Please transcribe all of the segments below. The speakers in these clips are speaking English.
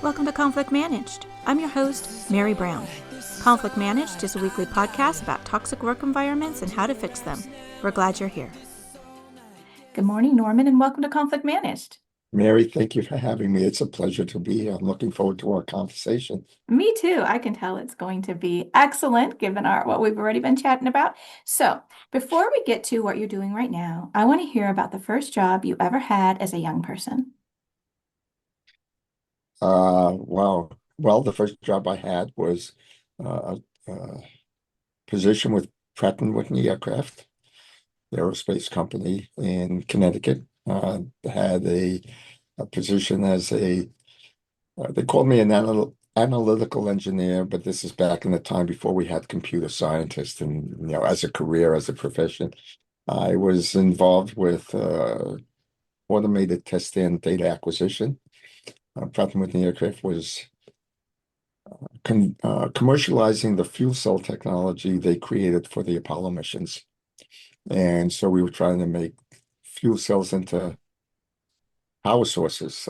Welcome to Conflict Managed. I'm your host, Mary Brown. Conflict Managed is a weekly podcast about toxic work environments and how to fix them. We're glad you're here. Good morning, Norman, and welcome to Conflict Managed. Mary, thank you for having me. It's a pleasure to be here. I'm looking forward to our conversation. Me too. I can tell it's going to be excellent given what we've already been chatting about. So, before we get to what you're doing right now, I want to hear about the first job you ever had as a young person. Wow. Well, the first job I had was a position with Pratt& and Whitney Aircraft, the aerospace company in Connecticut. Had a position as they called me an analytical engineer, but this is back in the time before we had computer scientists and, as a career, as a profession. I was involved with automated test and data acquisition. Pratt& Whitney Aircraft was commercializing the fuel cell technology they created for the Apollo missions. And so we were trying to make fuel cells into power sources,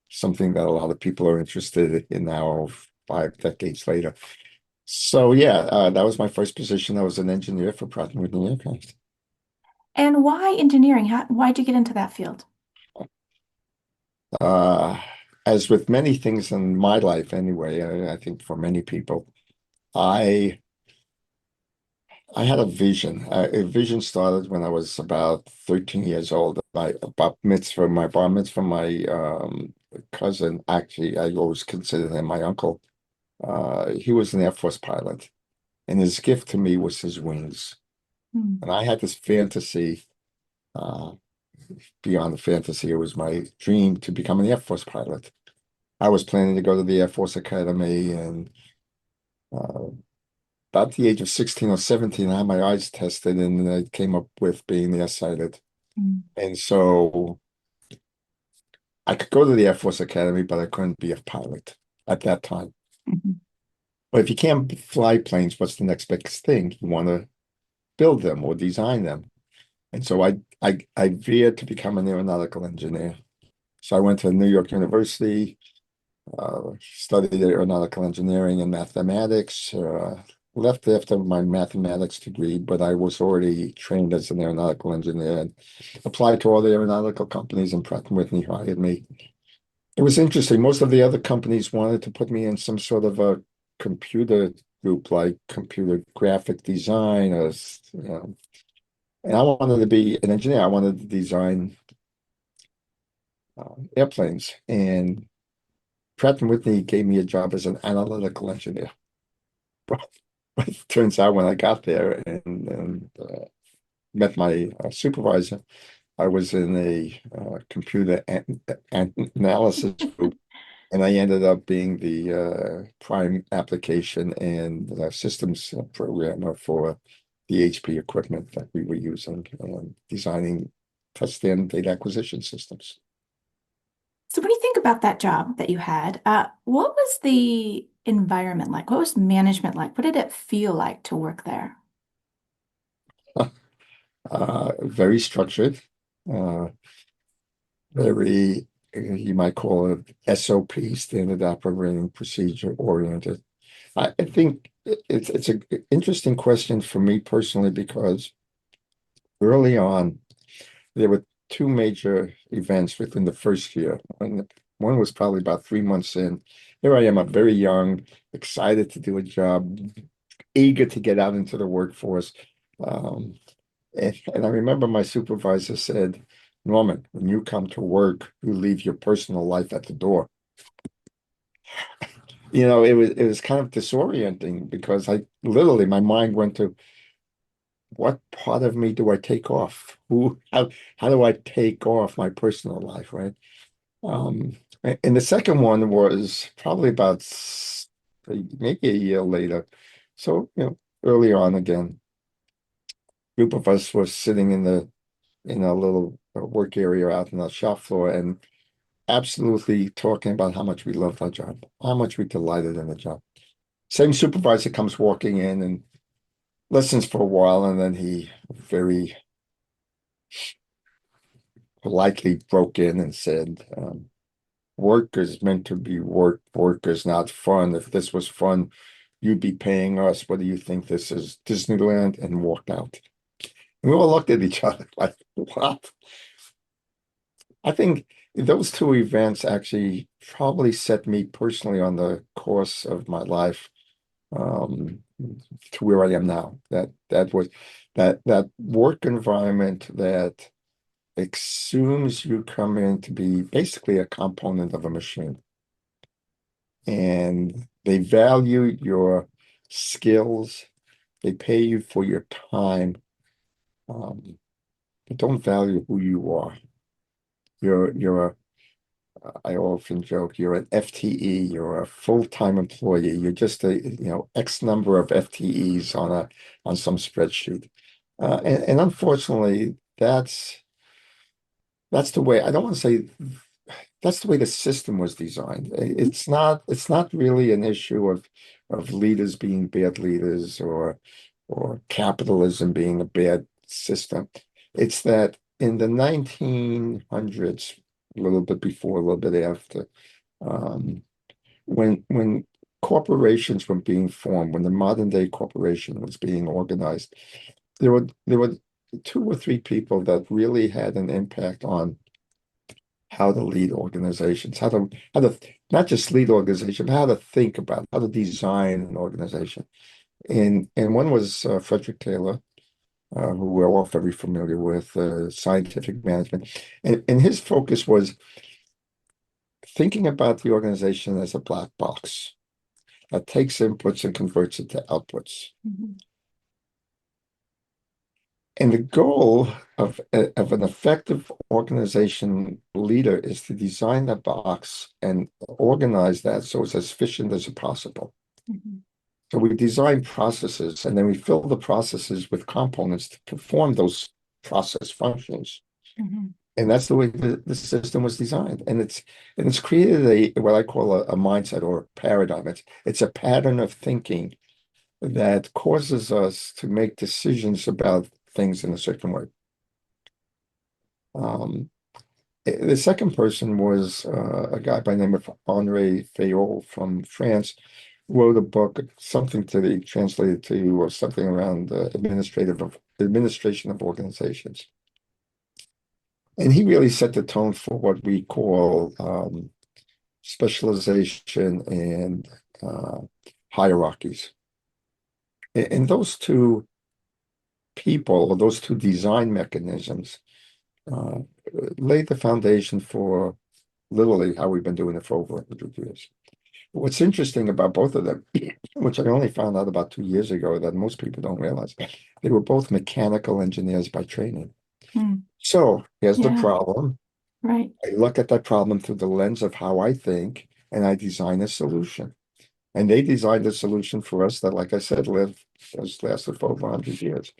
something that a lot of people are interested in now, 5 decades later. So yeah, that was my first position. I was an engineer for Pratt& Whitney Aircraft. And why engineering? Why'd you get into that field? Uh, as with many things in my life anyway, I think for many people, I I had a vision. A vision started when I was about 13 years old. My bar mitzvah, my cousin, actually, I always considered him my uncle. He was an Air Force pilot, and his gift to me was his wings. Hmm. And I had this fantasy, uh, beyond the fantasy, it was my dream to become an Air Force pilot. I was planning to go to the Air Force Academy, and uh, about the age of 16 or 17, I had my eyes tested and I came up with being nearsighted. Hmm. And so I could go to the Air Force Academy, but I couldn't be a pilot at that time. Mhm. But if you can't fly planes, what's the next biggest thing? You want to build them or design them. And so I veered to become an aeronautical engineer. So I went to New York University, studied aeronautical engineering and mathematics. Left after my mathematics degree, but I was already trained as an aeronautical engineer and applied to all the aeronautical companies, and Pratt& Whitney hired me. It was interesting. Most of the other companies wanted to put me in some sort of a computer group, like computer graphic design, and I wanted to be an engineer. I wanted to design airplanes, and Pratt& Whitney gave me a job as an analytical engineer. But it turns out when I got there and met my supervisor, I was in a computer analysis group, and I ended up being the prime application and systems programmer for the HP equipment that we were using, designing test and data acquisition systems. So when you think about that job that you had, what was the environment like? What was management like? What did it feel like to work there? Very structured, uh, very, you might call it SOP, standard operating procedure oriented. I think it's an interesting question for me personally because early on there were two major events within the first year. One was probably about 3 months in. Here I am, I'm very young, excited to do a job, eager to get out into the workforce. Um, and I remember my supervisor said, Norman, when you come to work, you leave your personal life at the door. It was kind of disorienting because I literally my mind went to what part of me do I take off? How do I take off my personal life, right? Um, and the second one was probably about maybe a year later. So, early on again, group of us was sitting in a little work area out in the shop floor and absolutely talking about how much we loved our job, how much we delighted in the job. Same supervisor comes walking in and listens for a while, and then he very politely broke in and said, work is meant to be work. Work is not fun. If this was fun, you'd be paying us. What do you think this is, Disneyland? And walked out. And we all looked at each other like, what? I think those two events actually probably set me personally on the course of my life, um, to where I am now. That work environment that assumes you come in to be basically a component of a machine, and they value your skills, they pay you for your time, but don't value who you are. You're a I often joke, you're an FTE, you're a full-time employee. You're just a, X number of FTEs on some spreadsheet. And unfortunately, that's the way, I don't want to say that's the way the system was designed. It's not really an issue of leaders being bad leaders, or capitalism being a bad system. It's that in the 1900s, a little bit before, a little bit after, um, when corporations were being formed, when the modern day corporation was being organized, there were two or three people that really had an impact on how to lead organizations, how to not just lead organization, but how to think about, how to design an organization. And one was Frederick Taylor, who we're all very familiar with, scientific management, and his focus was thinking about the organization as a black box that takes inputs and converts it to outputs. Mhm. And the goal of an effective organization leader is to design the box and organize that so it's as efficient as possible. Mhm. So we design processes, and then we fill the processes with components to perform those process functions. Mhm. And that's the way the system was designed. And it's created what I call a mindset or paradigm. It's a pattern of thinking that causes us to make decisions about things in a certain way. Um, the second person was a guy by the name of Henri Fayol from France, wrote a book, something to the translated to, or something around administration of organizations. And he really set the tone for what we call specialization and uh, hierarchies. And those two people, or those two design mechanisms, uh, laid the foundation for literally how we've been doing it for over 100 years. What's interesting about both of them, which I only found out about 2 years ago, that most people don't realize, they were both mechanical engineers by training. Mm. So here's the Yeah, problem. right. I look at that problem through the lens of how I think, and I design a solution. And they designed a solution for us that, like I said, has lasted for over 100 years.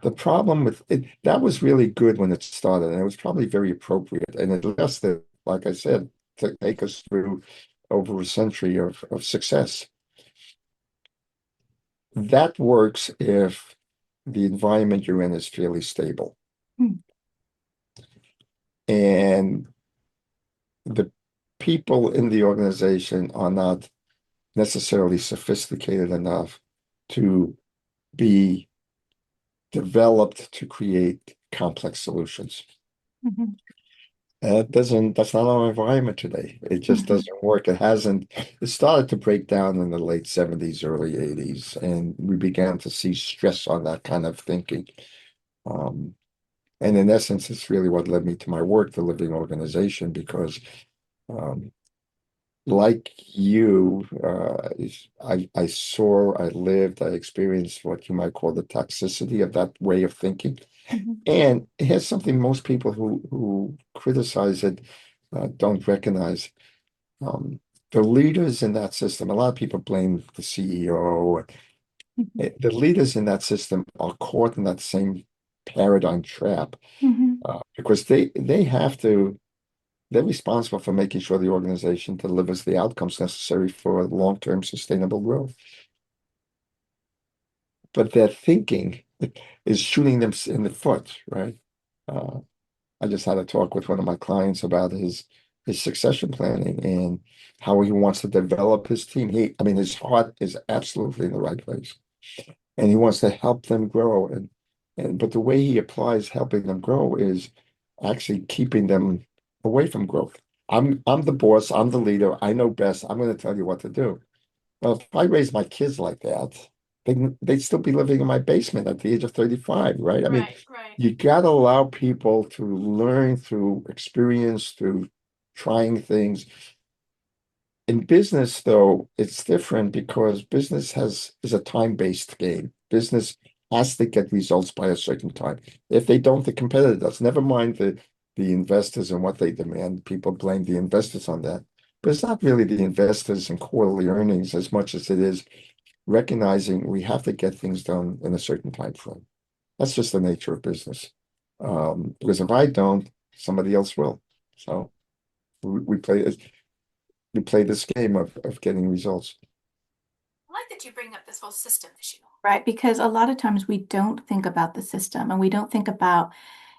The problem with it, that was really good when it started, and it was probably very appropriate. And it lasted, like I said, to take us through over a century of success. That works if the environment you're in is fairly stable. Mm. And the people in the organization are not necessarily sophisticated enough to be developed to create complex solutions. Mhm. That's not our environment today. It just Mhm. doesn't work. It started to break down in the late 70s, early 80s, and we began to see stress on that kind of thinking. Um, and in essence, it's really what led me to my work, the Living Organization, because um, like you, I saw, I lived, I experienced what you might call the toxicity of that way of thinking. Mhm. And here's something most people who criticize it don't recognize. Um, the leaders in that system, a lot of people blame the CEO. Mhm. The leaders in that system are caught in that same paradigm trap, Mhm. because they're responsible for making sure the organization delivers the outcomes necessary for long-term sustainable growth. But their thinking is shooting them in the foot, right? Uh, I just had a talk with one of my clients about his succession planning and how he wants to develop his team. I mean, his heart is absolutely in the right place, and he wants to help them grow. And but the way he applies helping them grow is actually keeping them away from growth. I'm the boss. I'm the leader. I know best. I'm going to tell you what to do. Well, if I raise my kids like that, they'd still be living in my basement at the age of 35, right? I mean, Right, right. you got to allow people to learn through experience, through trying things. In business, though, it's different because business is a time-based game. Business has to get results by a certain time. If they don't, the competitor does. Never mind the investors and what they demand. People blame the investors on that. But it's not really the investors and quarterly earnings as much as it is recognizing we have to get things done in a certain time frame. That's just the nature of business. Because if I don't, somebody else will. So we play this game of getting results. I like that you bring up this whole system issue, right? Because a lot of times we don't think about the system and we don't think about,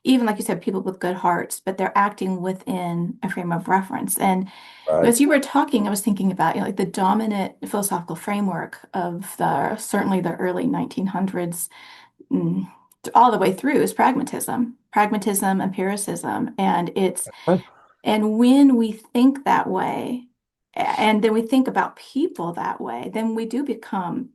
even like you said, people with good hearts, but they're acting within a frame of reference. And as Right. you were talking, I was thinking about, like the dominant philosophical framework of certainly the early 1900s, mm, all the way through is pragmatism, empiricism, and when we think that way, and then we think about people that way, then we do become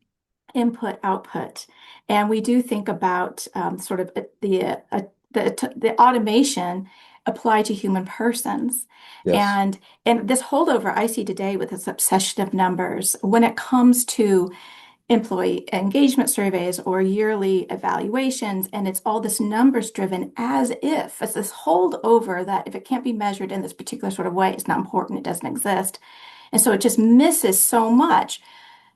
input output, and we do think about sort of the automation applied to human persons, Yes. and this holdover I see today with this obsession of numbers when it comes to employee engagement surveys or yearly evaluations, and it's all this numbers driven as if it's this holdover that if it can't be measured in this particular sort of way, it's not important, it doesn't exist. And so it just misses so much.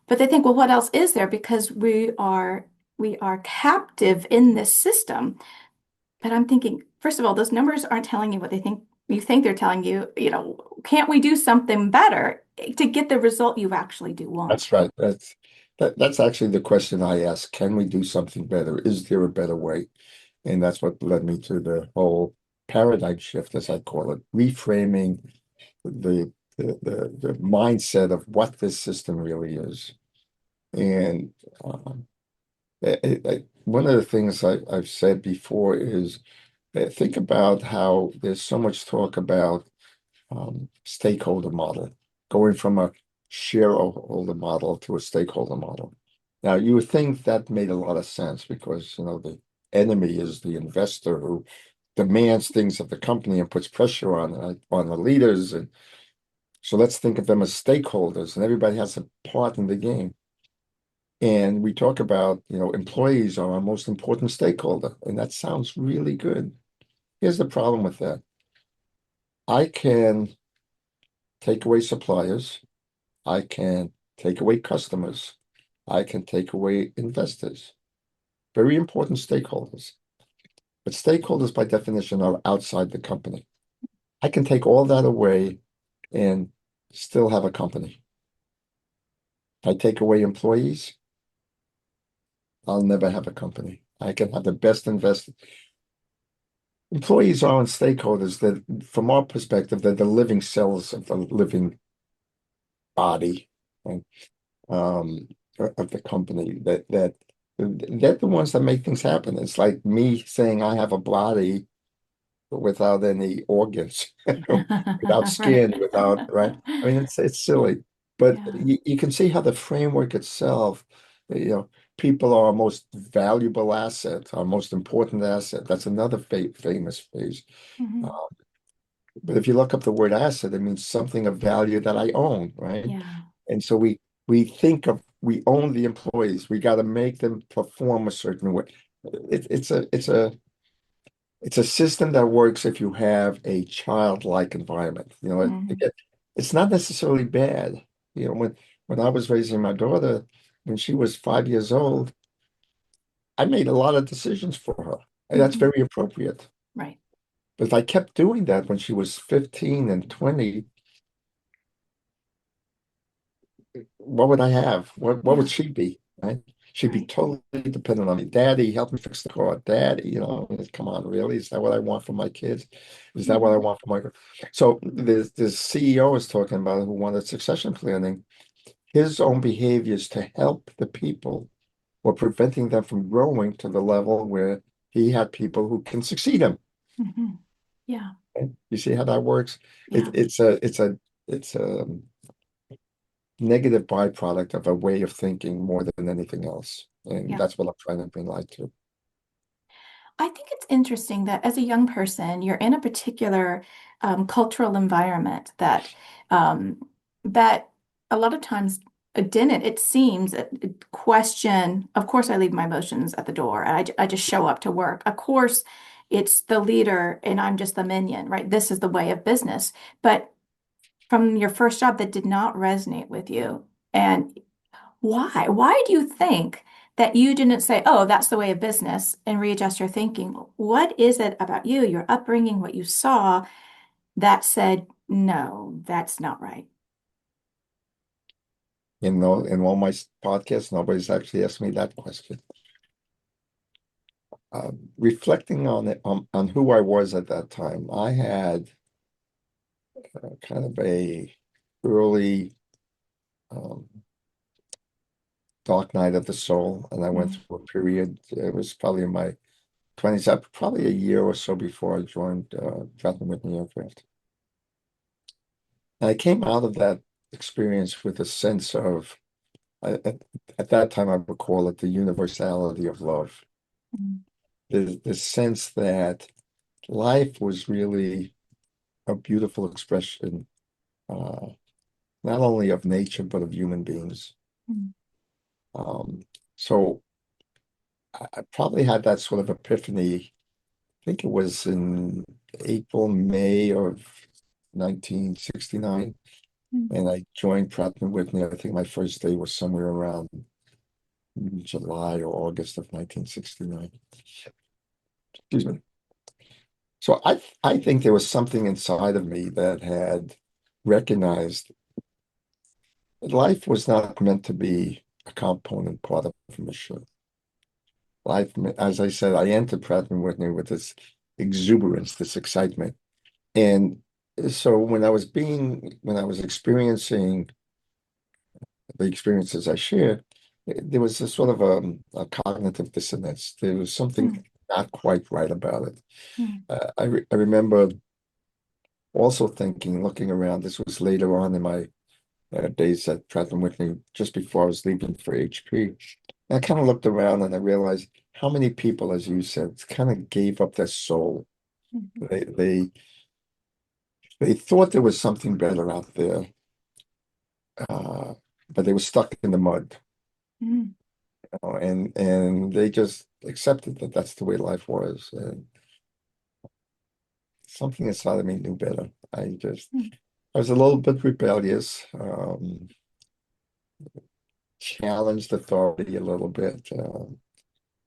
But they think, well, what else is there? Because we are captive in this system. But I'm thinking, first of all, those numbers aren't telling you what they think you think they're telling you. Can't we do something better to get the result you actually do want? That's right. That's actually the question I ask. Can we do something better? Is there a better way? And that's what led me to the whole paradigm shift, as I call it, reframing the mindset of what this system really is. And one of the things I've said before is think about how there's so much talk about stakeholder model, going from a shareholder model to a stakeholder model. Now, you would think that made a lot of sense because, the enemy is the investor who demands things of the company and puts pressure on the leaders. And so let's think of them as stakeholders, and everybody has a part in the game. And we talk about, employees are our most important stakeholder, and that sounds really good. Here's the problem with that. I can take away suppliers. I can take away customers. I can take away investors. Very important stakeholders. But stakeholders, by definition, are outside the company. I can take all that away and still have a company. If I take away employees, I'll never have a company. I can have the best investors. Employees aren't stakeholders. That, from our perspective, they're the living cells of the living body. Right? um, of the company that they're the ones that make things happen. It's like me saying I have a body without any organs, without Right. skin, without, right? I mean, it's silly, but Yeah. you can see how the framework itself, you know, people are our most valuable asset, our most important asset. That's another famous phrase. Mhm. Uh, but if you look up the word asset, it means something of value that I own, right? Yeah. And so we think of we own the employees. We got to make them perform a certain way. It's a system that works if you have a childlike environment. Mhm. It's not necessarily bad. When I was raising my daughter, when she was 5 years old, I made a lot of decisions for her, and that's Mhm. very appropriate. Right. But if I kept doing that when she was 15 and 20, what would I have? What would Yeah. she be? Right? She'd be Right. totally dependent on me. Daddy, help me fix the car. Daddy, come on, really? Is that what I want for my kids? Is that what I Mhm. want for my? So the CEO is talking about who wanted succession planning. His own behaviors to help the people were preventing them from growing to the level where he had people who can succeed him. Mhm. Yeah. Okay? You see how that works? Yeah. It's a negative byproduct of a way of thinking more than anything else. And Yeah. that's what I'm trying to bring light to. I think it's interesting that as a young person, you're in a particular cultural environment um, that a lot of times didn't, it seems, question. Of course, I leave my emotions at the door. I just show up to work. Of course, it's the leader and I'm just the minion, right? This is the way of business. But from your first job, that did not resonate with you. And why? Why do you think that you didn't say, oh, that's the way of business and readjust your thinking? What is it about you, your upbringing, what you saw that said, no, that's not right? In all my podcasts, nobody's actually asked me that question. Reflecting on it, on who I was at that time, I had kind of a early um, dark night of the soul, and I went Mm, through a period. It was probably in my 20s, probably a year or so before I joined Pratt& and Whitney Aircraft. And I came out of that experience with a sense of, at that time, I would call it the universality of love. mm, The sense that life was really a beautiful expression, uh, not only of nature, but of human beings. mm, Um, so I probably had that sort of epiphany. I think it was in April, May of 1969. mm. And I joined Pratt& and Whitney. I think my first day was somewhere around July or August of 1969. Excuse me. So I think there was something inside of me that had recognized that life was not meant to be a component part of a machine. Life, as I said, I entered Pratt& and Whitney with this exuberance, this excitement. And so when I was experiencing the experiences I shared, there was a sort of a cognitive dissonance. There was something Mm, not quite right about it. mm, I remember also thinking, looking around, this was later on in my days at Pratt& and Whitney, just before I was leaving for HP. And I kind of looked around and I realized how many people, as you said, kind of gave up their soul. mm, They they they thought there was something better out there, uh, but they were stuck in the mud, mm, and they just accepted that that's the way life was. And something inside of me knew better. mm, I was a little bit rebellious, challenged authority a little bit.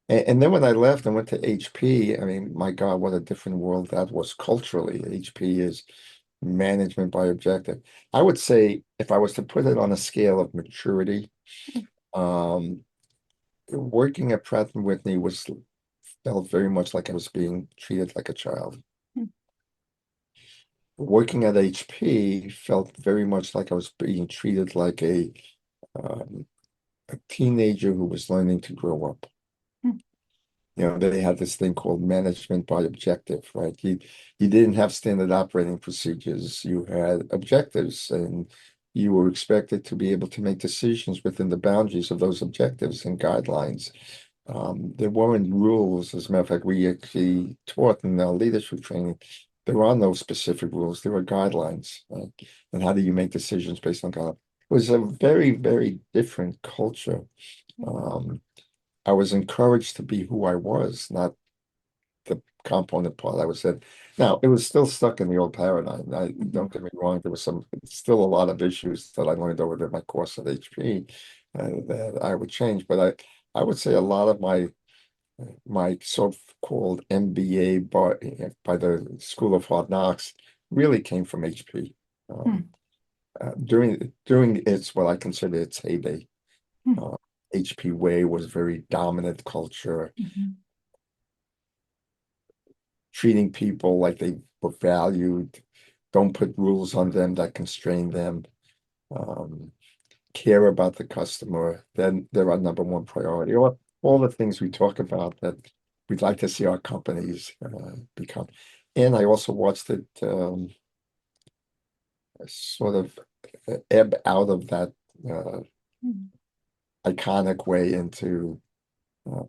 And then when I left and went to HP, I mean, my God, what a different world that was culturally. HP is management by objective. I would say if I was to put it on a scale of maturity, mm, um, working at Pratt& and Whitney was felt very much like I was being treated like a child. mm, Working at HP felt very much like I was being treated like um, a teenager who was learning to grow up. mm, They had this thing called management by objective, right? You didn't have standard operating procedures. You had objectives, and you were expected to be able to make decisions within the boundaries of those objectives and guidelines. There weren't rules. As a matter of fact, we actually taught in our leadership training, there are no specific rules. There are guidelines, right? And how do you make decisions based on guidelines? It was a very, very different culture. mm, Um, I was encouraged to be who I was, not the component part I was in. Now, it was still stuck in the old paradigm. mhm, Don't get me wrong, there was still a lot of issues that I learned over my course at HP that I would change. But I would say a lot of my so-called MBA by the School of Hard Knocks really came from HP. mm, During its what I consider its heyday. mm, Uh, HP way was very dominant culture, Mhm. treating people like they were valued, don't put rules on them that constrain them, um, care about the customer, then they're our number one priority. All the things we talk about that we'd like to see our companies become. And I also watched it sort of ebb out of that uh, Mhm. iconic way into uh,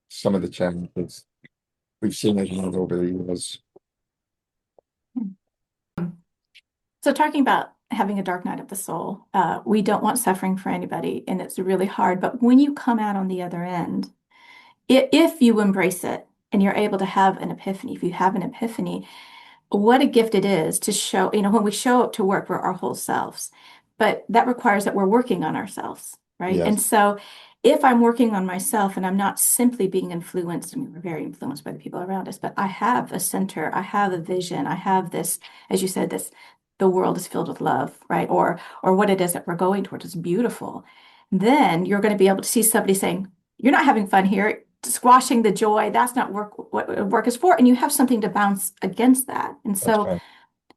some of the challenges we've seen it over the years. So talking about having a dark night of the soul, we don't want suffering for anybody, and it's really hard. But when you come out on the other end, if you embrace it and you're able to have an epiphany, if you have an epiphany, what a gift it is to show, when we show up to work, we're our whole selves. But that requires that we're working on ourselves, right? And Yes. so if I'm working on myself and I'm not simply being influenced, I mean, we're very influenced by the people around us, but I have a center, I have a vision, I have this, as you said, this, the world is filled with love, right? Or what it is that we're going towards is beautiful. Then you're going to be able to see somebody saying, you're not having fun here, squashing the joy. That's not what work is for. And you have something to bounce against that. And That's so right.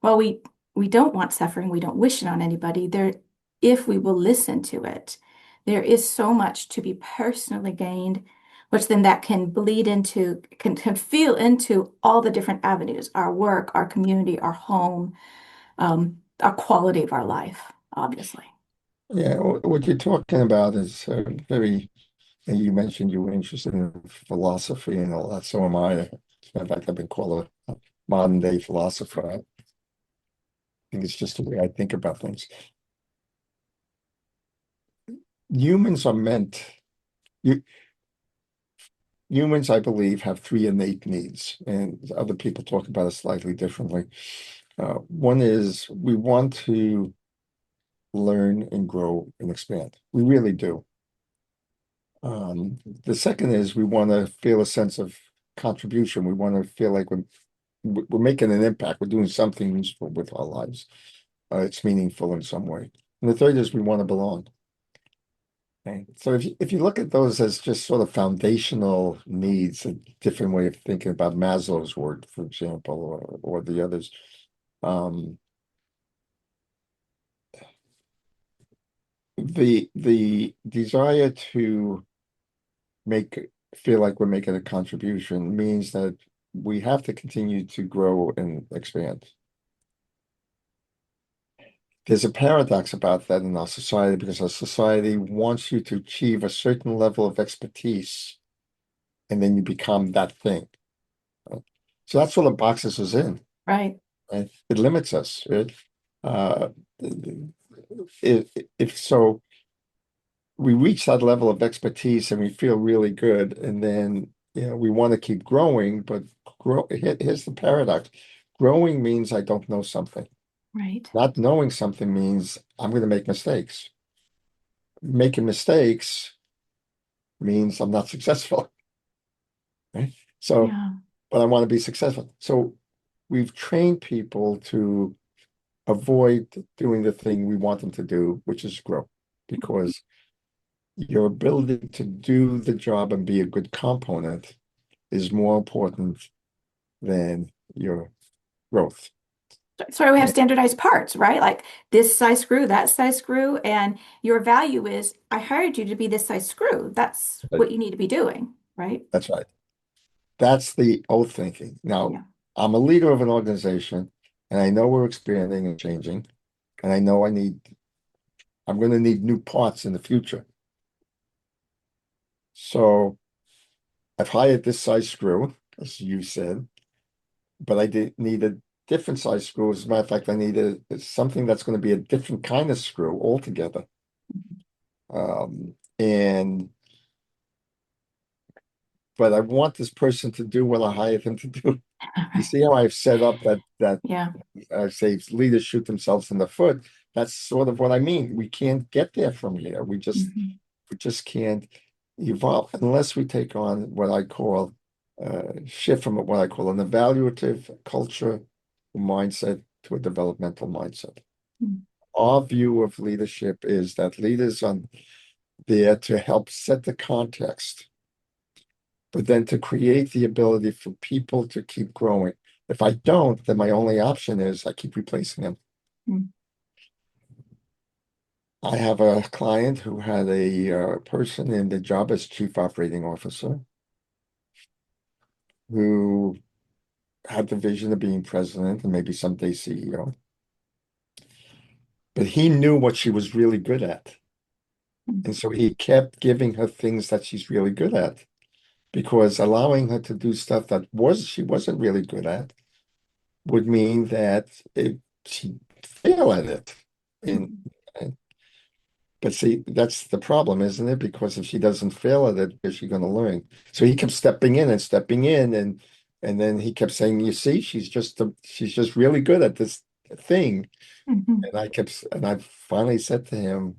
while we don't want suffering, we don't wish it on anybody, if we will listen to it, there is so much to be personally gained, which then that can bleed into, can feel into all the different avenues, our work, our community, our home, our quality of our life, obviously. Yeah, what you're talking about is very, and you mentioned you were interested in philosophy and all that. So am I. In fact, I've been called a modern day philosopher. I think it's just the way I think about things. Humans are meant, you, humans, I believe, have three innate needs, and other people talk about it slightly differently. One is we want to learn and grow and expand. We really do. The second is we want to feel a sense of contribution. We want to feel like we're making an impact. We're doing something useful with our lives. It's meaningful in some way. And the third is we want to belong. Okay. So if you look at those as just sort of foundational needs, a different way of thinking about Maslow's work, for example, or the others, um, the desire to make feel like we're making a contribution means that we have to continue to grow and expand. There's a paradox about that in our society because our society wants you to achieve a certain level of expertise and then you become that thing. Right? So that's what the boxes is in. Right. Right? It limits us. Uh, if so, we reach that level of expertise and we feel really good, and then we want to keep growing, but here's the paradox. Growing means I don't know something. Right. Not knowing something means I'm going to make mistakes. Making mistakes means I'm not successful. Right? So, Yeah. but I want to be successful. So we've trained people to avoid doing the thing we want them to do, which is grow, because your ability to do the job and be a good component is more important than your growth. That's why we have standardized parts, right? Like this size screw, that size screw, and your value is I hired you to be this size screw. That's But what you need to be doing, right? that's right. That's the old thinking. Now, Yeah. I'm a leader of an organization, and I know we're expanding and changing, and I know I'm going to need new parts in the future. So I've hired this size screw, as you said, but I did need a different size screw. As a matter of fact, I need something that's going to be a different kind of screw altogether. And but I want this person to do what I hired them to do. You see how I've set up that Yeah. I say leaders shoot themselves in the foot. That's sort of what I mean. We can't get there from here. Mhm. We just can't evolve unless we take on what I call shift from what I call an evaluative culture mindset to a developmental mindset. Mhm. Our view of leadership is that leaders on there to help set the context, but then to create the ability for people to keep growing. If I don't, then my only option is I keep replacing them. Mm. I have a client who had a person in the job as chief operating officer who had the vision of being president and maybe someday CEO. But he knew what she was really good at. Mm. And so he kept giving her things that she's really good at, because allowing her to do stuff that she wasn't really good at would mean that she'd fail at it. And, Mm. but see, that's the problem, isn't it? Because if she doesn't fail at it, is she going to learn? So he kept stepping in and stepping in, and then he kept saying, "You see, she's just really good at this thing." Mhm. And I finally said to him,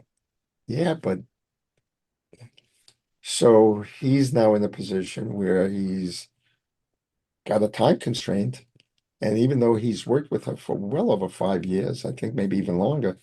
"Yeah, but." So he's now in a position where he's got a time constraint. And even though he's worked with her for well over 5 years, I think maybe even longer,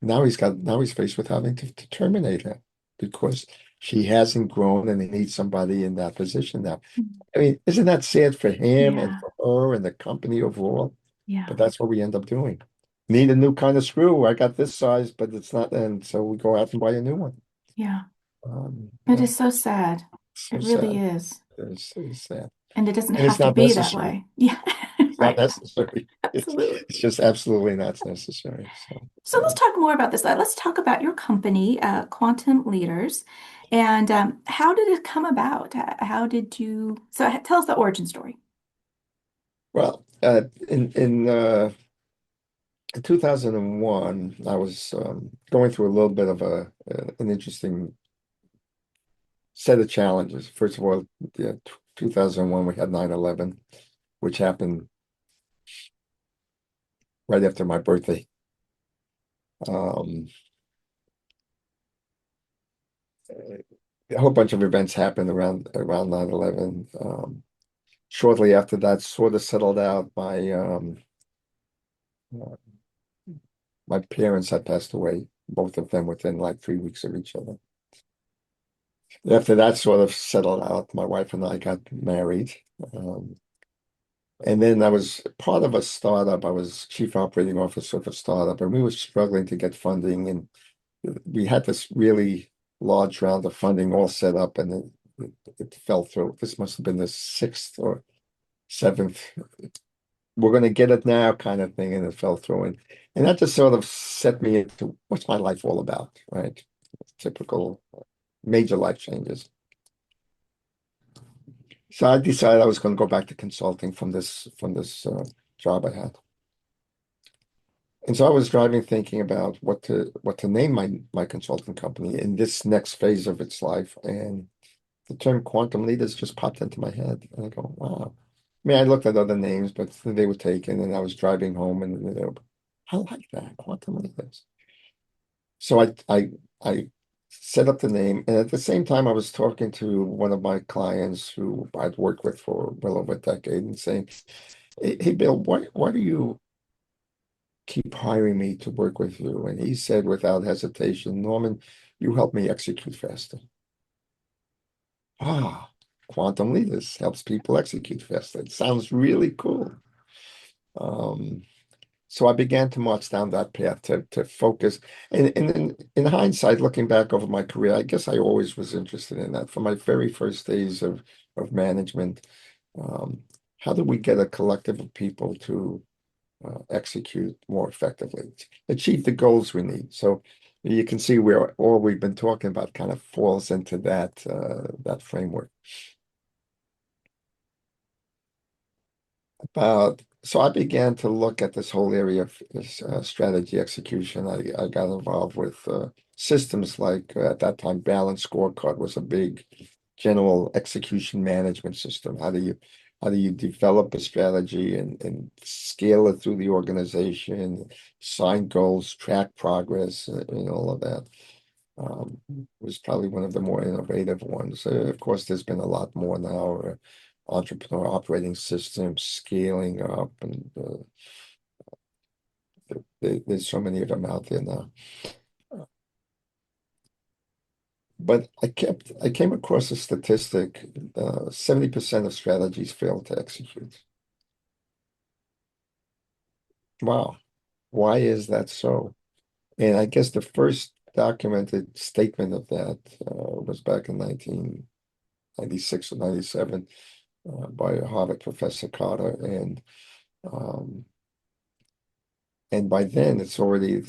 now he's faced with having to terminate her because she hasn't grown and he needs somebody in that position now. Mm. I mean, isn't that sad for him and Yeah. for her and the company overall? Yeah. But that's what we end up doing. Need a new kind of screw. I got this size, but it's not, and so we go out and buy a new one. Yeah. It Yeah, is so sad. so It really sad. is. It's sad. And it doesn't And it's have to not be that necessary. way. Yeah. It's not Right. necessary. Absolutely. It's just absolutely not necessary. So, So let's talk more about this. Let's talk about your company, Quantum Leaders, and how did it come about? How did you? So tell us the origin story. well, in 2001, I was going through a little bit of an interesting set of challenges. First of all, yeah, 2001, we had 9/11, which happened right after my birthday. Um, a whole bunch of events happened around 9/11. Shortly after that, sort of settled out. My parents had passed away, both of them within like 3 weeks of each other. After that sort of settled out, my wife and I got married. Um, and then I was part of a startup. I was chief operating officer of a startup, and we were struggling to get funding. And we had this really large round of funding all set up, and it fell through. This must have been the sixth or seventh. We're going to get it now kind of thing, and it fell through. And that just sort of set me into what's my life all about, right? Typical major life changes. So I decided I was going to go back to consulting from this job I had. And so I was driving thinking about what to name my consulting company in this next phase of its life. And the term quantum leaders just popped into my head. And I go, wow. I mean, I looked at other names, but they were taken, and I was driving home, and I like that, quantum leaders. So I set up the name, and at the same time, I was talking to one of my clients who I'd worked with for well over a decade, and saying, "Hey, Bill, why do you keep hiring me to work with you?" And he said without hesitation, "Norman, you help me execute faster." Ah, quantum leaders helps people execute faster. It sounds really cool. Um, So I began to march down that path to focus. And in hindsight, looking back over my career, I guess I always was interested in that. From my very first days of management, um, how do we get a collective of people to execute more effectively, achieve the goals we need? So you can see where all we've been talking about kind of falls into that framework. So I began to look at this whole area of strategy execution. I got involved with systems like at that time, Balance Scorecard was a big general execution management system. How do you develop a strategy and scale it through the organization, sign goals, track progress, and all of that. Was probably one of the more innovative ones. Of course, there's been a lot more now. Entrepreneur operating systems, scaling up, and there's so many of them out there now. but I came across a statistic, 70% of strategies fail to execute. Wow. Why is that so? And I guess the first documented statement of that was back in 1996 or 97 by a Harvard professor, Carter. Um, and by then, it's already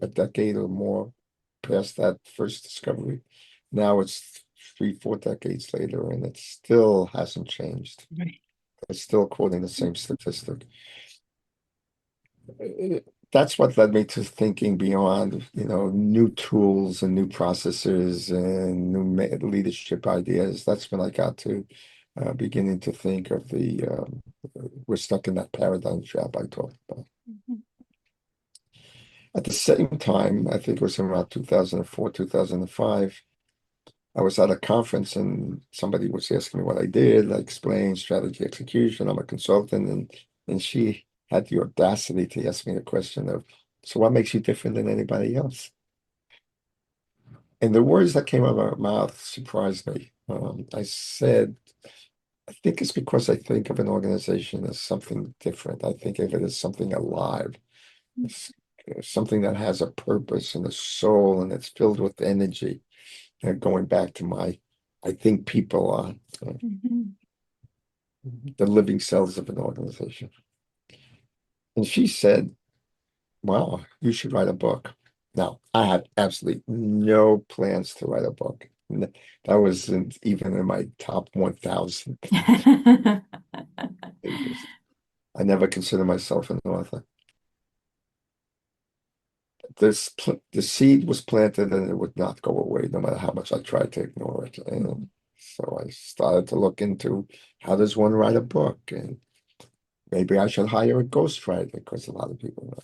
a decade or more past that first discovery. Now it's 3, 4 decades later, and it still hasn't changed. Right. It's still quoting the same statistic. That's what led me to thinking beyond, new tools and new processes and new leadership ideas. That's when I got to beginning to think of we're stuck in that paradigm trap I talked about. Mhm. At the same time, I think it was around 2004, 2005, I was at a conference and somebody was asking me what I did. I explained strategy execution. I'm a consultant, and she had the audacity to ask me the question of, so what makes you different than anybody else? And the words that came out of her mouth surprised me. I said, I think it's because I think of an organization as something different. I think of it as something alive, it's, something that has a purpose and a soul, and it's filled with energy. Going back to I think people are Mhm. the living cells of an organization. And she said, wow, you should write a book. Now, I had absolutely no plans to write a book. That wasn't even in my top 1,000 pages. I never considered myself an author. The seed was planted and it would not go away no matter how much I tried to ignore it. And so I started to look into how does one write a book, and maybe I should hire a ghostwriter because a lot of people.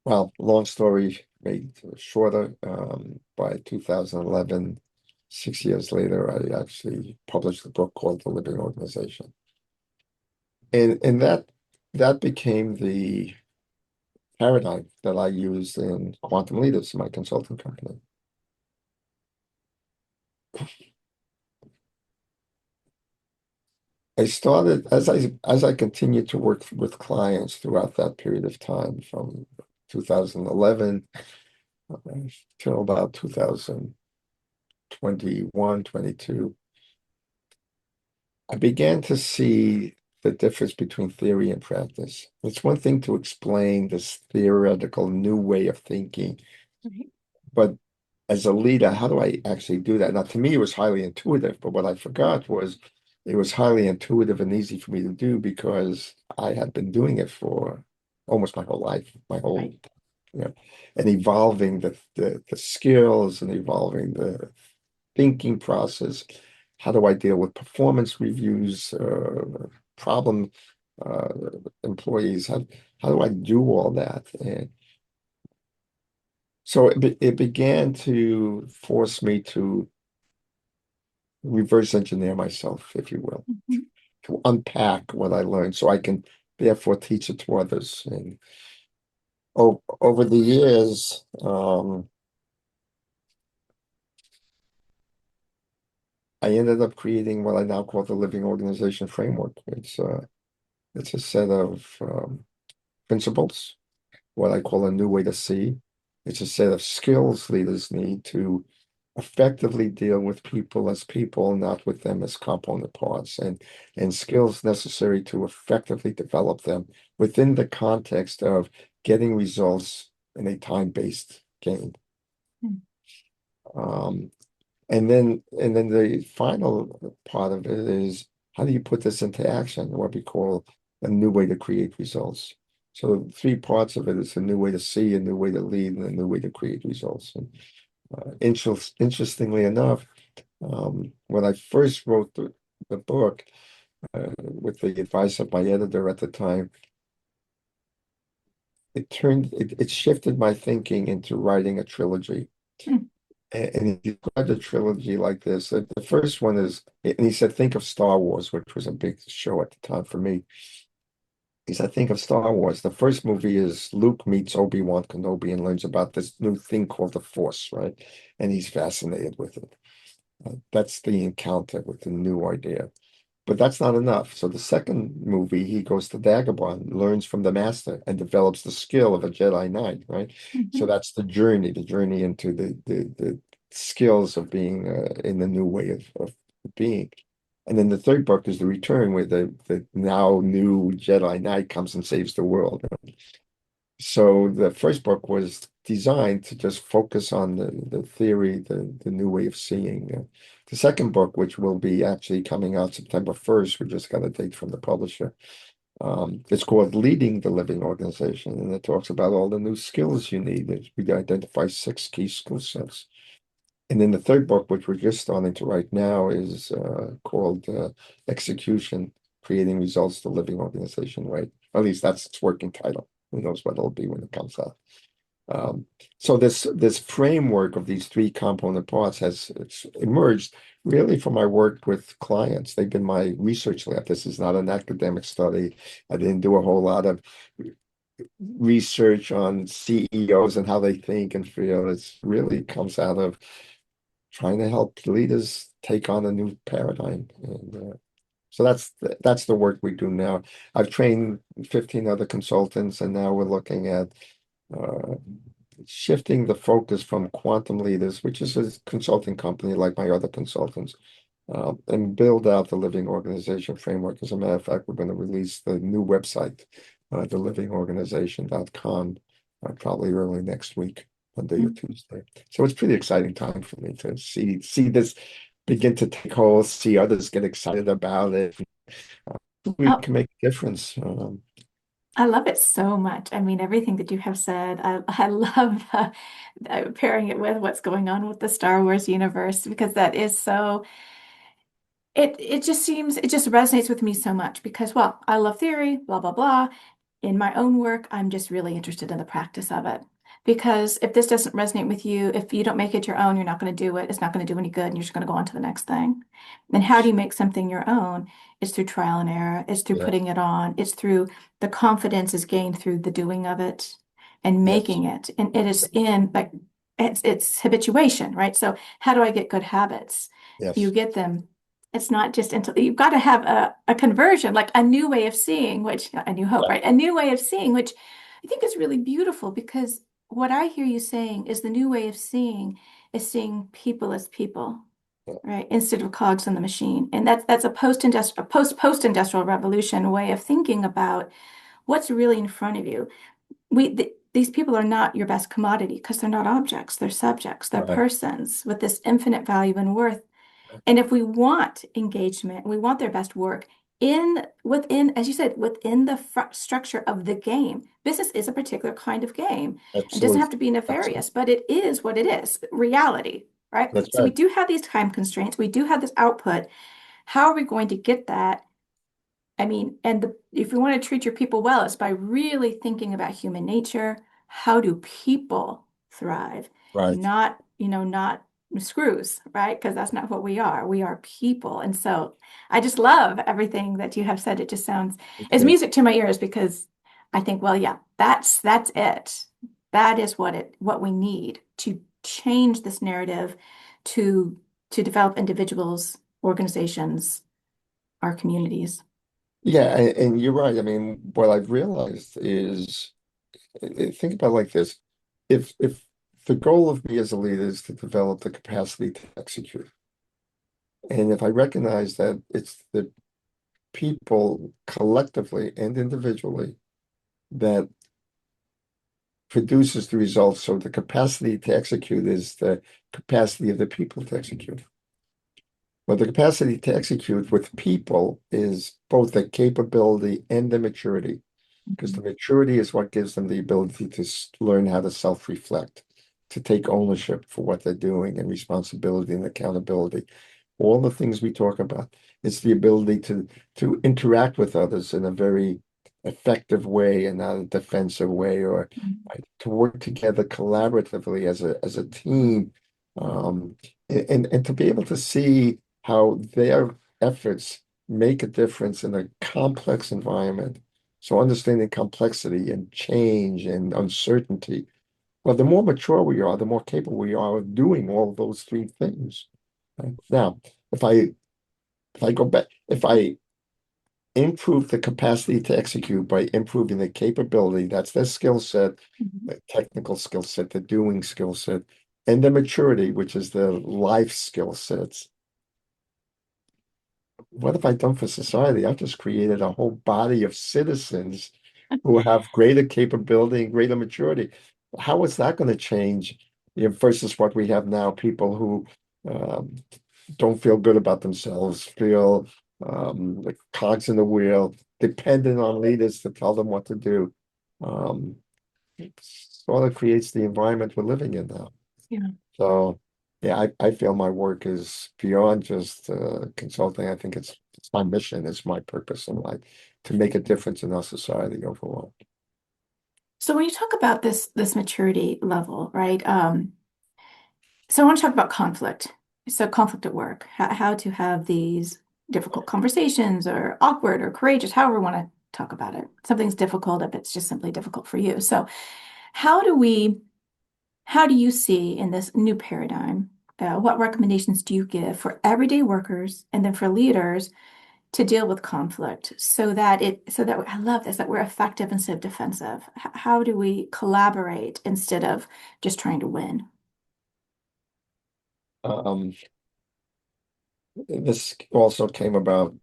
Well, long story made shorter. By 2011, 6 years later, I actually published a book called The Living Organization, and that became the paradigm that I used in Quantum Leaders, my consulting company. I started as I continued to work with clients throughout that period of time, from 2011 till about 2021, 22. I began to see the difference between theory and practice. It's one thing to explain this theoretical new way of thinking, Right. but as a leader, how do I actually do that? Now, to me, it was highly intuitive, but what I forgot was it was highly intuitive and easy for me to do because I had been doing it for almost my whole life, Right. and evolving the skills and evolving the thinking process. How do I deal with performance reviews, problem uh, employees? How do I do all that? And so it began to force me to reverse engineer myself, if you will, Mhm. to unpack what I learned so I can therefore teach it to others. And over the years, I ended up creating what I now call the Living Organization Framework. It's a set of principles, what I call a new way to see. It's a set of skills leaders need to effectively deal with people as people, not with them as component parts, and skills necessary to effectively develop them within the context of getting results in a time-based game. Mm. Um, and then the final part of it is how do you put this into action, what we call a new way to create results. So three parts of it is a new way to see, a new way to lead, and a new way to create results. And interestingly enough, when I first wrote the book, with the advice of my editor at the time, it shifted my thinking into writing a trilogy. Mm. And he described the trilogy like this. The first one is, and he said, think of Star Wars, which was a big show at the time for me. is I think of Star Wars. The first movie is Luke meets Obi-Wan Kenobi and learns about this new thing called the Force, right? And he's fascinated with it. That's the encounter with the new idea. But that's not enough. So the second movie, he goes to Dagobah, learns from the master, and develops the skill of a Jedi Knight, right? So Mhm. that's the journey into the skills of being in the new way of being. And then the third book is the Return, where the now new Jedi Knight comes and saves the world. So the first book was designed to just focus on the theory, the new way of seeing. The second book, which will be actually coming out September 1st, we just got a date from the publisher. It's called Leading the Living Organization, and it talks about all the new skills you need. We identify 6 key skill sets. And then the third book, which we're just starting to write now, is called Execution, Creating Results, the Living Organization, right? At least that's its working title. Who knows what it'll be when it comes out. Um, so this framework of these 3 component parts has it's emerged really from my work with clients. They've been my research lab. This is not an academic study. I didn't do a whole lot of research on CEOs and how they think and feel. It's really comes out of trying to help leaders take on a new paradigm. And so that's the work we do now. I've trained 15 other consultants, and now we're looking at uh, shifting the focus from quantum leaders, which is a consulting company like my other consultants, and build out the living organization framework. As a matter of fact, we're going to release the new website, thelivingorganization.com, probably early next week, Monday or Tuesday. So it's pretty exciting time for me to see this begin to take hold, see others get excited about it. We Oh, can make a difference. I love it so much. I mean, everything that you have said, I love pairing it with what's going on with the Star Wars universe because that is so. It just seems it just resonates with me so much because, well, I love theory, blah blah blah. In my own work, I'm just really interested in the practice of it. Because if this doesn't resonate with you, if you don't make it your own, you're not going to do it. It's not going to do any good, and you're just going to go on to the next thing. And how do you make something your own? It's through trial and error. It's through Yeah. putting it on. It's through the confidence is gained through the doing of it and Yes. making it. And it is in like it's habituation, right? So how do I get good habits? You Yes. get them. It's not just until you've got to have a conversion, like a new way of seeing, which a new hope, Yeah. right? A new way of seeing, which I think is really beautiful because what I hear you saying is the new way of seeing is seeing people as people, Yeah. right? Instead of cogs in the machine. And that's a post-industrial, post-industrial revolution way of thinking about what's really in front of you. These people are not your best commodity because they're not objects, they're subjects, they're Right. persons with this infinite value and worth. And if we want engagement, we want their best work within, as you said, within the structure of the game. Business is a particular kind of game. It doesn't Absolutely. have to be Absolutely. nefarious, but it is what it is, reality, right? That's So we right. do have these time constraints. We do have this output. How are we going to get that? I mean, if you want to treat your people well, it's by really thinking about human nature. How do people thrive? Right. Not screws, right? Because that's not what we are. We are people. And so I just love everything that you have said. It just sounds it's Okay. music to my ears because I think, well, yeah, that's it. That is what we need to change this narrative to to develop individuals, organizations, our communities. Yeah, and you're right. I mean, what I've realized is, think about it like this. If the goal of me as a leader is to develop the capacity to execute, and if I recognize that it's the people collectively and individually that produces the results, so the capacity to execute is the capacity of the people to execute. Well, the capacity to execute with people is both the capability and the maturity, because the maturity is what gives them the ability to learn how to self-reflect, to take ownership for what they're doing and responsibility and accountability. All the things we talk about. It's the ability to interact with others in a very effective way and not a defensive way, or to work together collaboratively as a team, um, and to be able to see how their efforts make a difference in a complex environment. So understanding complexity and change and uncertainty. Well, the more mature we are, the more capable we are of doing all of those three things. Right? Now, if I go back, if I improve the capacity to execute by improving the capability, that's the skill set, the technical skill set, the doing skill set, and the maturity, which is the life skill sets. What have I done for society? I've just created a whole body of citizens who have greater capability and greater maturity. How is that going to change, versus what we have now? People who um, don't feel good about themselves, feel like cogs in the wheel, dependent on leaders to tell them what to do. It sort of creates the environment we're living in now. Yeah. So, yeah, I feel my work is beyond just consulting. I think it's my mission, it's my purpose in life to make a difference in our society overall. So when you talk about this maturity level, right? So I want to talk about conflict. So conflict at work, how to have these difficult conversations or awkward or courageous, however we want to talk about it. Something's difficult if it's just simply difficult for you. So how do we, how do you see in this new paradigm, what recommendations do you give for everyday workers and then for leaders to deal with conflict so that I love this, that we're effective instead of defensive? How do we collaborate instead of just trying to win? Um, this also came about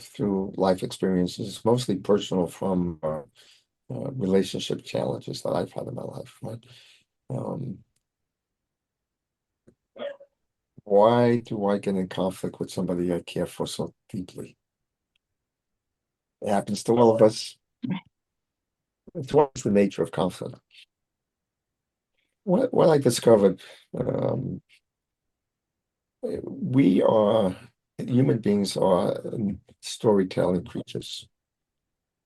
through life experiences, mostly personal from relationship challenges that I've had in my life. Right? Um, why do I get in conflict with somebody I care for so deeply? It happens to all of us. It's what's the nature of conflict. What I discovered, um, we are human beings are storytelling creatures,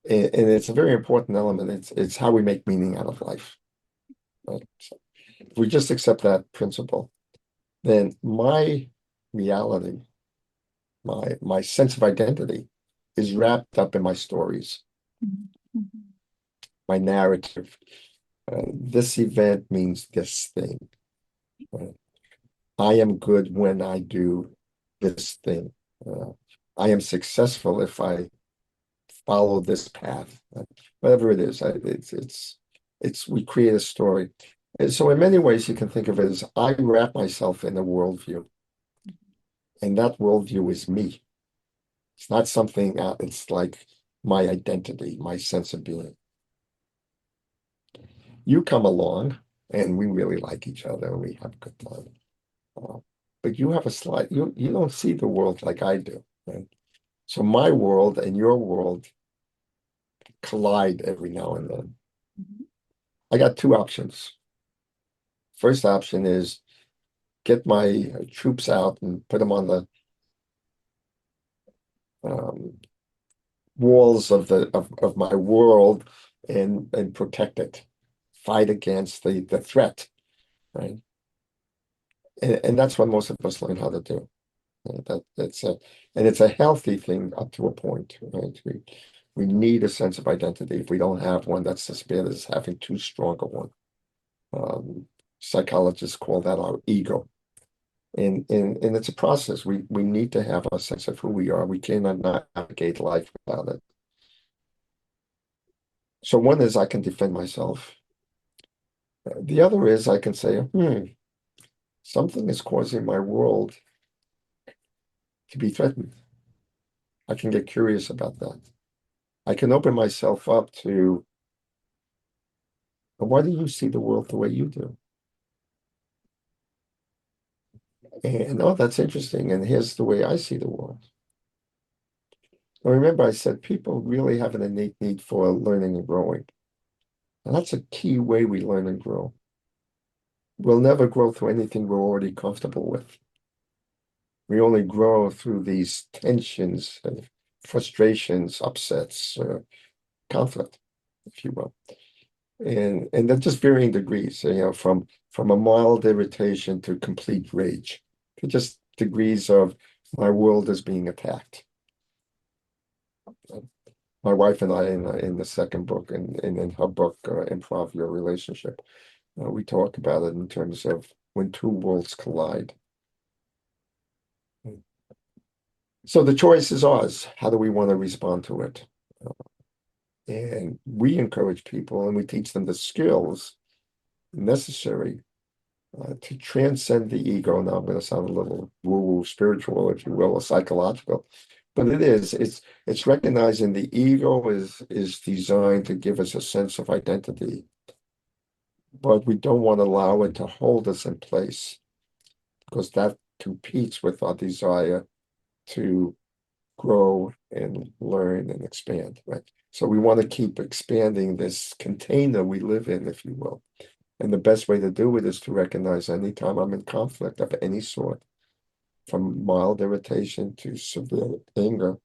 and it's a very important element. It's how we make meaning out of life. Right? So if we just accept that principle, then my reality, my sense of identity, is wrapped up in my stories, Mhm. my narrative. This event means this thing. Right? I am good when I do this thing. Uh, I am successful if I follow this path. Whatever it is, it's we create a story. And so in many ways, you can think of it as I wrap myself in a worldview, and that worldview is me. It's not something, it's like my identity, my sense of being. You come along, and we really like each other, we have a good time. Uh, but you have a you don't see the world like I do, right? So my world and your world collide every now and then. I got two options. First option is get my troops out and put them on the um, walls of of my world and protect it, fight against the threat, right? And that's what most of us learn how to do. That's a and it's a healthy thing up to a point, right? We need a sense of identity. If we don't have one, that's as bad as having too strong a one. Um, Psychologists call that our ego. And it's a process. We need to have a sense of who we are. We cannot navigate life without it. So one is I can defend myself. The other is I can say, something is causing my world to be threatened. I can get curious about that. I can open myself up to, why do you see the world the way you do? And oh, that's interesting. And here's the way I see the world. Now, remember, I said people really have an innate need for learning and growing. And that's a key way we learn and grow. We'll never grow through anything we're already comfortable with. We only grow through these tensions and frustrations, upsets, conflict, if you will. And they're just varying degrees, from a mild irritation to complete rage. They're just degrees of my world is being attacked. My wife and I, in the second book, and in her book, Improv Your Relationship, we talk about it in terms of when two worlds collide. So the choice is ours. How do we want to respond to it? And we encourage people and we teach them the skills necessary to transcend the ego. Now I'm going to sound a little woo-woo spiritual, if you will, or psychological, but it is. It's recognizing the ego is designed to give us a sense of identity, but we don't want to allow it to hold us in place because that competes with our desire to grow and learn and expand, right? So we want to keep expanding this container we live in, if you will. And the best way to do it is to recognize anytime I'm in conflict of any sort, from mild irritation to severe anger,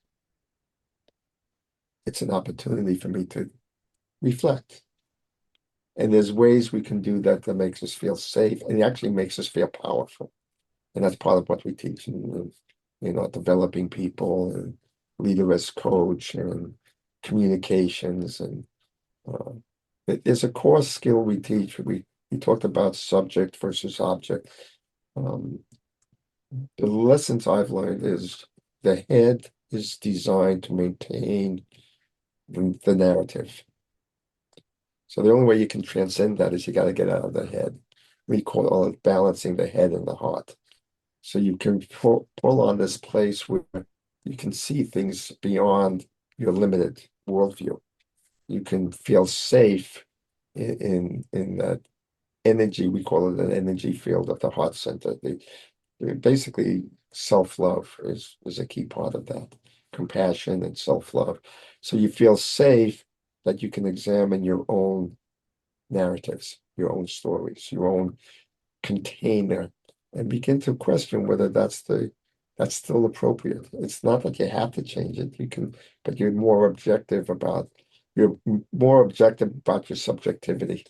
it's an opportunity for me to reflect. And there's ways we can do that that makes us feel safe and it actually makes us feel powerful. And that's part of what we teach in, developing people and leader as coach and communications. And uh, there's a core skill we teach. We talked about subject versus object. Um, the lessons I've learned is the head is designed to maintain the narrative. So the only way you can transcend that is you got to get out of the head. We call it balancing the head and the heart. So you can pull on this place where you can see things beyond your limited worldview. You can feel safe in that energy. We call it an energy field of the heart center. Basically, self-love is a key part of that. Compassion and self-love. So you feel safe that you can examine your own narratives, your own stories, your own container, and begin to question whether that's still appropriate. It's not that you have to change it. You can, but you're more objective about your subjectivity,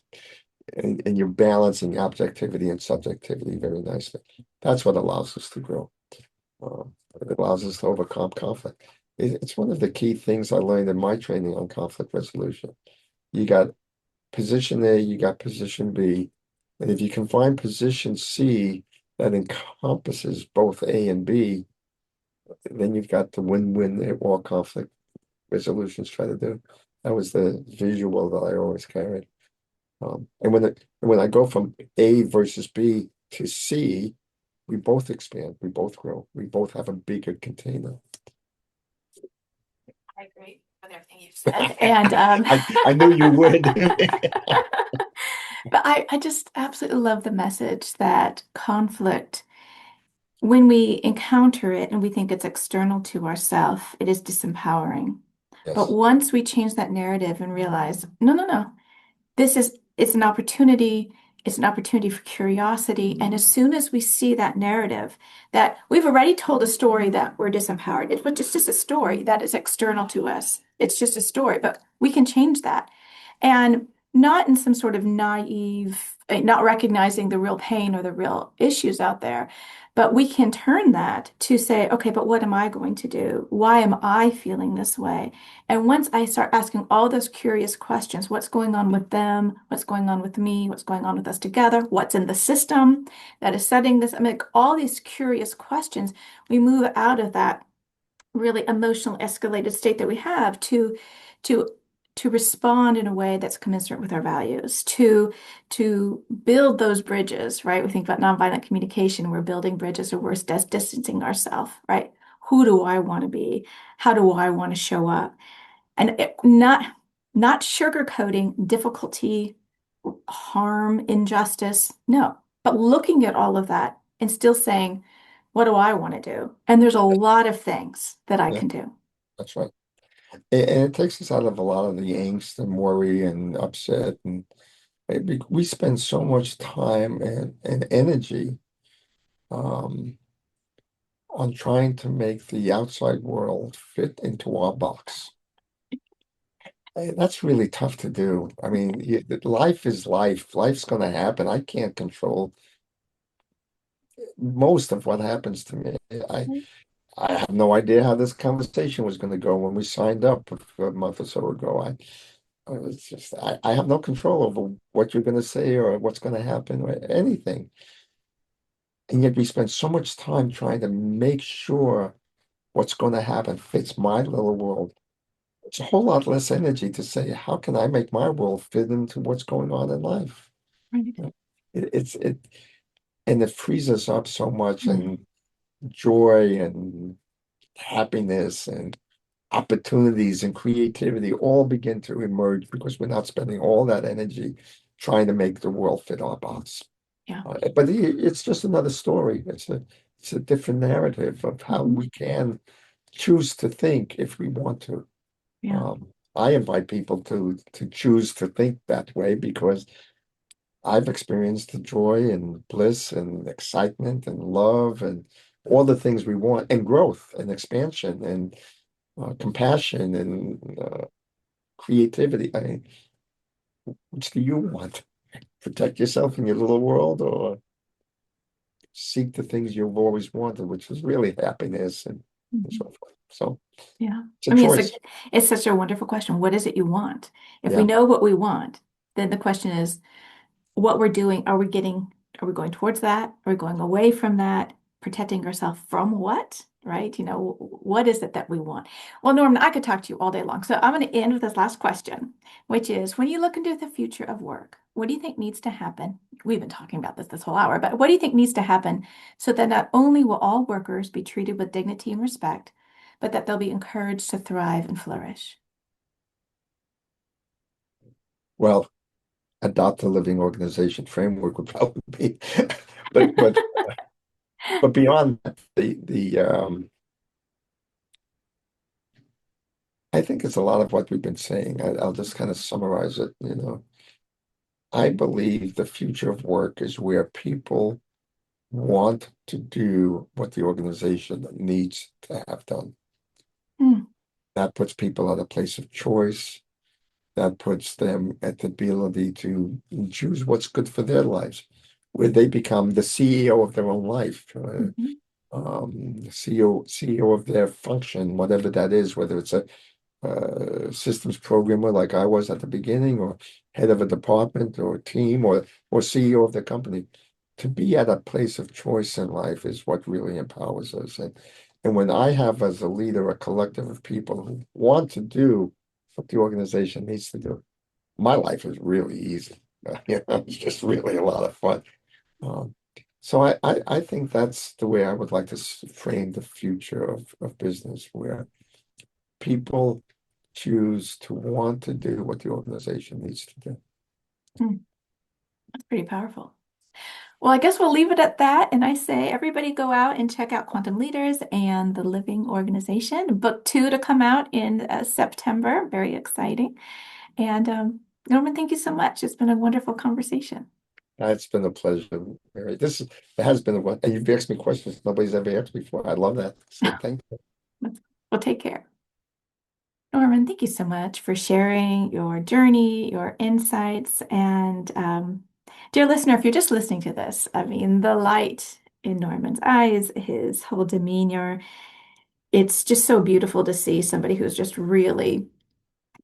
and you're balancing objectivity and subjectivity very nicely. That's what allows us to grow. It allows us to overcome conflict. It's one of the key things I learned in my training on conflict resolution. You got position A, you got position B. And if you can find position C that encompasses both A and B, then you've got the win-win that all conflict resolutions try to do. That was the visual that I always carried. And when I go from A versus B to C, we both expand, we both grow, we both have a bigger container. I agree with everything you've said. And I knew you would. but I just absolutely love the message that conflict, when we encounter it and we think it's external to ourselves, it is disempowering. But Yes, once we change that narrative and realize, no, no, no, it's an opportunity. It's an opportunity for curiosity. And as soon as we see that narrative, that we've already told a story that we're disempowered, it's just a story that is external to us. It's just a story, but we can change that. And not in some sort of naive, not recognizing the real pain or the real issues out there, but we can turn that to say, okay, but what am I going to do? Why am I feeling this way? And once I start asking all those curious questions, what's going on with them? What's going on with me? What's going on with us together? What's in the system that is setting this? I mean, like, all these curious questions, we move out of that really emotional escalated state that we have to to respond in a way that's commensurate with our values, to build those bridges, right? We think about nonviolent communication, we're building bridges or we're distancing ourselves, right? Who do I want to be? How do I want to show up? And not sugarcoating difficulty, harm, injustice, no, but looking at all of that and still saying, what do I want to do? And there's a lot of things that I yeah, can do. that's right. And it takes us out of a lot of the angst and worry and upset. And we spend so much time and energy um, on trying to make the outside world fit into our box. That's really tough to do. I mean, life is life. Life's going to happen. I can't control most of what happens to me. I have no idea how this conversation was going to go when we signed up a month or so ago. I was just, I have no control over what you're going to say or what's going to happen or anything. And yet we spend so much time trying to make sure what's going to happen fits my little world. It's a whole lot less energy to say, how can I make my world fit into what's going on in life? Right. It and it frees us up so much, Mm. and joy and happiness and opportunities and creativity all begin to emerge because we're not spending all that energy trying to make the world fit our box. Yeah. But it's just another story. It's a different narrative of how Mhm. we can choose to think if we want to. Yeah. I invite people to choose to think that way because I've experienced the joy and bliss and excitement and love and all the things we want and growth and expansion and compassion and creativity. I mean, which do you want? Protect yourself in your little world or seek the things you've always wanted, which is really happiness and so Mhm. forth. So Yeah. it's a I mean, choice. it's such a wonderful question. What is it you want? If we Yeah. know what we want, then the question is, what we're doing, are we going towards that? Are we going away from that? Protecting ourselves from what? Right? What is it that we want? Well, Norman, I could talk to you all day long. So I'm going to end with this last question, which is when you look into the future of work, what do you think needs to happen? We've been talking about this whole hour, but what do you think needs to happen so that not only will all workers be treated with dignity and respect, but that they'll be encouraged to thrive and flourish? Well, adopt a living organization framework would probably be, but but but beyond that, the I think it's a lot of what we've been saying. I'll just kind of summarize it. I believe the future of work is where people want to do what the organization needs to have done. Hmm. That puts people at a place of choice. That puts them at the ability to choose what's good for their lives, where they become the CEO of their own life, Mhm. CEO of their function, whatever that is, whether it's a systems programmer like I was at the beginning, or head of a department or team, or CEO of the company. To be at a place of choice in life is what really empowers us. And when I have as a leader a collective of people who want to do what the organization needs to do, my life is really easy. It's just really a lot of fun. Um, so I think that's the way I would like to frame the future of business, where people choose to want to do what the organization needs to do. Hmm. That's pretty powerful. Well, I guess we'll leave it at that. And I say, everybody go out and check out Quantum Leaders and the Living Organization. Book 2 to come out in September. Very exciting. And Norman, thank you so much. It's been a wonderful conversation. It's been a pleasure, Mary. It has been a one, and you've asked me questions nobody's ever asked before. I love that. So thank you. Well, take care. Norman, thank you so much for sharing your journey, your insights. And dear listener, if you're just listening to this, I mean, the light in Norman's eyes, his whole demeanor, it's just so beautiful to see somebody who's just really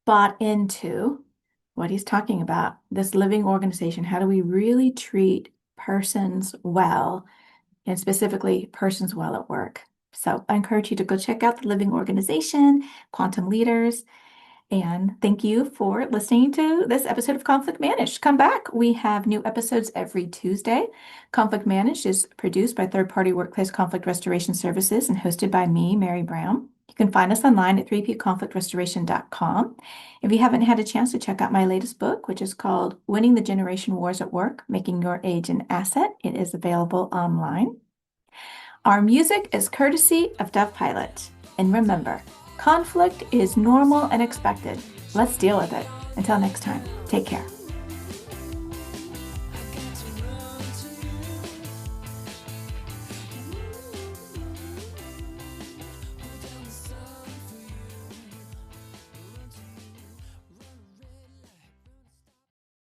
bought into what he's talking about, this living organization. How do we really treat persons well, and specifically persons well at work? So I encourage you to go check out the Living Organization, Quantum Leaders, and thank you for listening to this episode of Conflict Managed. Come back. We have new episodes every Tuesday. Conflict Managed is produced by third-party workplace conflict restoration services and hosted by me, Mary Brown. You can find us online at 3pconflictrestoration.com. If you haven't had a chance to check out my latest book, which is called Winning the Generation Wars at Work, Making Your Age an Asset, it is available online. Our music is courtesy of Dove Pilot. And remember, conflict is normal and expected. Let's deal with it. Until next time, take care.